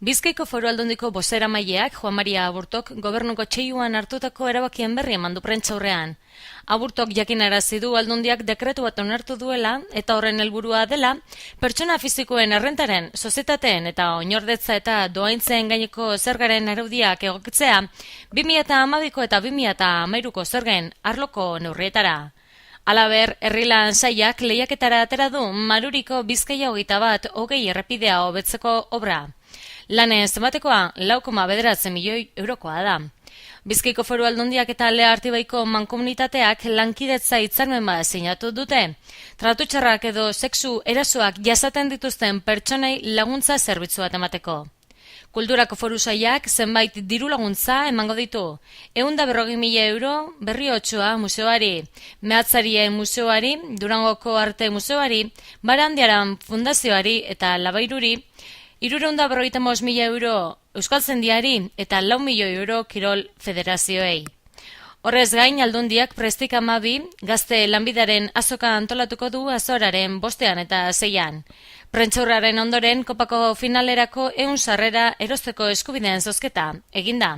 Bizkaiko Foru Aldundiko bozeramaileak Juan Maria Aburtok gobernuko txeiuan hartutako erabakien berri eman du prentsaurrean. Aburtok jakinarazi du Aldundiak dekretu bat onartu duela eta horren helburua dela pertsona fisikoen errentaren, sozietateen eta oinordetza eta dohaintzen gaineko zergaren araudiak egokitzea 2012ko eta 2013ko zergen arloko neurrietara. Halaber, herrilan sailak lehiaketara atera du Maruriko Bizkaia 21 errepidea hobetzeko obra. Lanen zenbatekoa 4,9 milioi eurokoa da. Bizkaiko Foru Aldundiak eta Lea Artibaiko mankomunitateak lankidetza hitzarmen bat sinatu dute. Tratu txarrak edo sexu erasoak jasaten dituzten pertsonei laguntza zerbitzu bat emateko. Kulturako Foru Sailak zenbait diru laguntza emango ditu. 140.000 euro Berriotxoa museoari, Meatzarien museoari, Durangoko Arte museoari, Barandiaran fundazioari eta Labairuri, 355.000 euro Euskaltzaindiari eta 4 milioi euro Kirol Federazioei. Horrez gain, Aldundiak Prestik 12 gazte lanbidaren azoka antolatuko du azoraren 5 eta 6. Prentsaurraren ondoren kopako finalerako 100 sarrera erosteko eskubideen zozketa eginda.